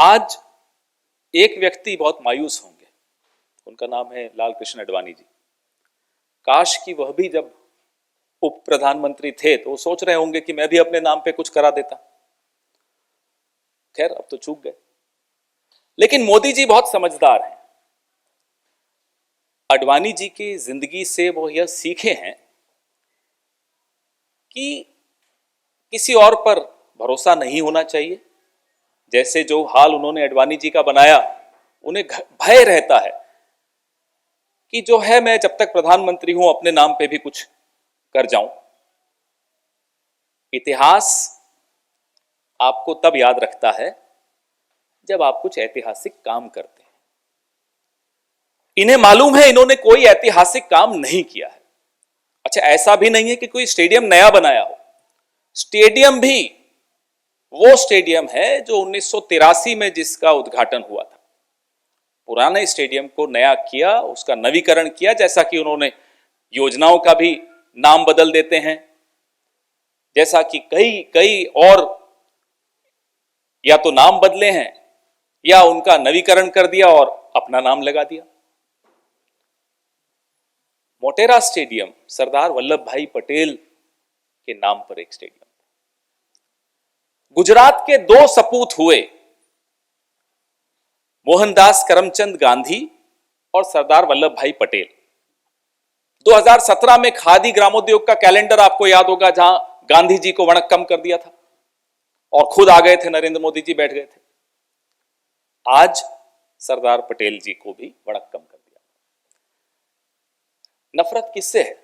आज एक व्यक्ति बहुत मायूस होंगे, उनका नाम है लाल कृष्ण आडवाणी जी। काश कि वह भी जब उप प्रधानमंत्री थे तो वो सोच रहे होंगे कि मैं भी अपने नाम पे कुछ करा देता। खैर अब तो चूक गए। लेकिन मोदी जी बहुत समझदार हैं। आडवाणी जी की जिंदगी से वो यह सीखे हैं कि किसी और पर भरोसा नहीं होना चाहिए। जैसे जो हाल उन्होंने आडवाणी जी का बनाया, उन्हें भय रहता है कि जो है मैं जब तक प्रधानमंत्री हूं अपने नाम पे भी कुछ कर जाऊं। इतिहास आपको तब याद रखता है जब आप कुछ ऐतिहासिक काम करते हैं। इन्हें मालूम है इन्होंने कोई ऐतिहासिक काम नहीं किया है। अच्छा, ऐसा भी नहीं है कि कोई स्टेडियम नया बनाया हो। स्टेडियम भी वो स्टेडियम है जो 1983 में जिसका उद्घाटन हुआ था। पुराने स्टेडियम को नया किया, उसका नवीकरण किया, जैसा कि उन्होंने योजनाओं का भी नाम बदल देते हैं, जैसा कि कई और या तो नाम बदले हैं या उनका नवीकरण कर दिया और अपना नाम लगा दिया। मोटेरा स्टेडियम सरदार वल्लभ भाई पटेल के नाम पर एक स्टेडियम। गुजरात के दो सपूत हुए, मोहनदास करमचंद गांधी और सरदार वल्लभ भाई पटेल। 2017 में खादी ग्रामोद्योग का कैलेंडर आपको याद होगा, जहां गांधी जी को वणक्कम कर दिया था और खुद आ गए थे, नरेंद्र मोदी जी बैठ गए थे। आज सरदार पटेल जी को भी वणक्कम कर दिया। नफरत किससे है?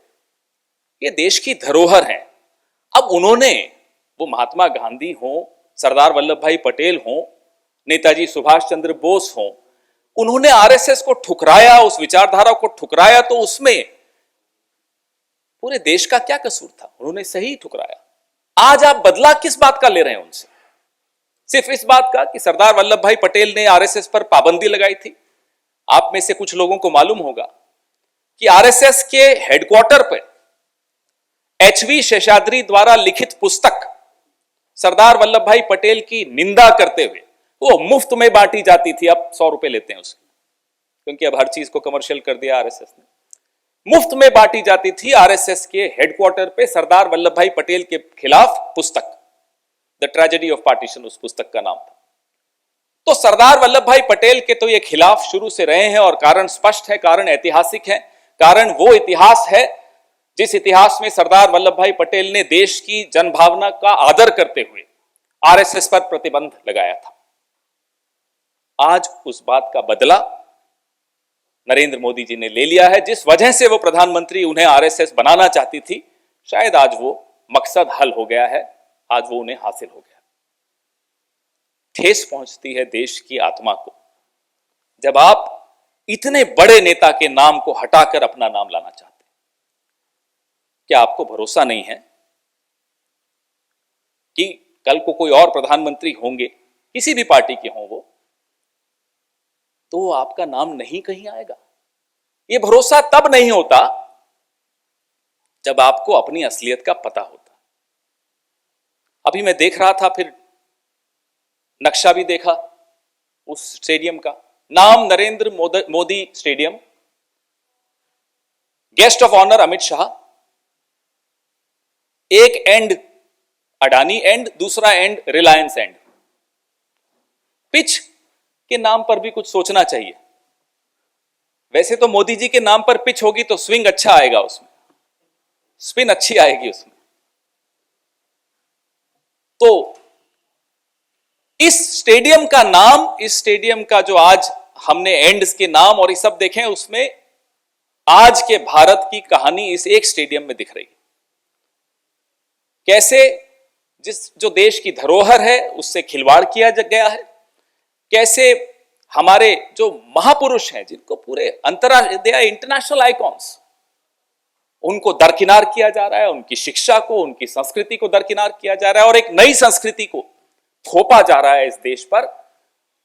ये देश की धरोहर है। अब उन्होंने, वो महात्मा गांधी हो, सरदार वल्लभ भाई पटेल हो, नेताजी सुभाष चंद्र बोस हो, उन्होंने आरएसएस को ठुकराया, उस विचारधारा को ठुकराया, तो उसमें पूरे देश का क्या कसूर था? उन्होंने सही ठुकराया। आज आप बदला किस बात का ले रहे हैं उनसे? सिर्फ इस बात का कि सरदार वल्लभ भाई पटेल ने आरएसएस पर पाबंदी लगाई थी। आप में से कुछ लोगों को मालूम होगा कि आरएसएस के हेडक्वार्टर पर एचवी शेषाद्री द्वारा लिखित पुस्तक सरदार वल्लभ भाई पटेल की निंदा करते हुए वो मुफ्त में बांटी जाती थी। अब 100 रुपए लेते हैं उसके, क्योंकि अब हर चीज को कमर्शियल कर दिया आरएसएस ने। मुफ्त में बांटी जाती थी आरएसएस के हेडक्वार्टर पे सरदार वल्लभ भाई पटेल के खिलाफ पुस्तक, द ट्रेजेडी ऑफ पार्टीशन उस पुस्तक का नाम था। तो सरदार वल्लभ भाई पटेल के तो ये खिलाफ शुरू से रहे हैं और कारण स्पष्ट है, कारण ऐतिहासिक है। कारण वो इतिहास है जिस इतिहास में सरदार वल्लभ भाई पटेल ने देश की जनभावना का आदर करते हुए आरएसएस पर प्रतिबंध लगाया था। आज उस बात का बदला नरेंद्र मोदी जी ने ले लिया है। जिस वजह से वो प्रधानमंत्री उन्हें आरएसएस बनाना चाहती थी, शायद आज वो मकसद हल हो गया है, आज वो उन्हें हासिल हो गया। ठेस पहुंचती है देश की आत्मा को जब आप इतने बड़े नेता के नाम को हटाकर अपना नाम लाना चाहते हैं। क्या आपको भरोसा नहीं है कि कल को कोई और प्रधानमंत्री होंगे, किसी भी पार्टी के हों वो, तो आपका नाम नहीं कहीं आएगा? यह भरोसा तब नहीं होता जब आपको अपनी असलियत का पता होता। अभी मैं देख रहा था, फिर नक्शा भी देखा उस स्टेडियम का, नाम Narendra Modi stadium, guest of honour Amit Shah, एक एंड अडानी एंड, दूसरा एंड रिलायंस एंड। पिच के नाम पर भी कुछ सोचना चाहिए। वैसे तो मोदी जी के नाम पर पिच होगी तो स्विंग अच्छा आएगा, उसमें स्पिन अच्छी आएगी उसमें। तो इस स्टेडियम का नाम, इस स्टेडियम का जो आज हमने एंड्स के नाम और ये सब देखे, उसमें आज के भारत की कहानी इस एक स्टेडियम में दिख रही है। कैसे जो देश की धरोहर है उससे खिलवाड़ किया गया है, कैसे हमारे जो महापुरुष हैं जिनको पूरे अंतरराष्ट्रीय इंटरनेशनल आइकॉन्स, उनको दरकिनार किया जा रहा है, उनकी शिक्षा को, उनकी संस्कृति को दरकिनार किया जा रहा है और एक नई संस्कृति को थोपा जा रहा है इस देश पर।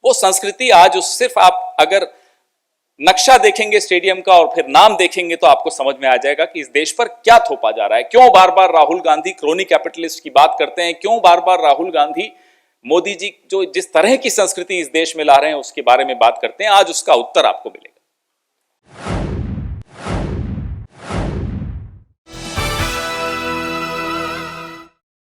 वो संस्कृति आज सिर्फ आप अगर नक्शा देखेंगे स्टेडियम का और फिर नाम देखेंगे तो आपको समझ में आ जाएगा कि इस देश पर क्या थोपा जा रहा है। क्यों बार बार राहुल गांधी क्रोनी कैपिटलिस्ट की बात करते हैं, क्यों बार बार राहुल गांधी मोदी जी जो जिस तरह की संस्कृति इस देश में ला रहे हैं उसके बारे में बात करते हैं, आज उसका उत्तर आपको मिलेगा।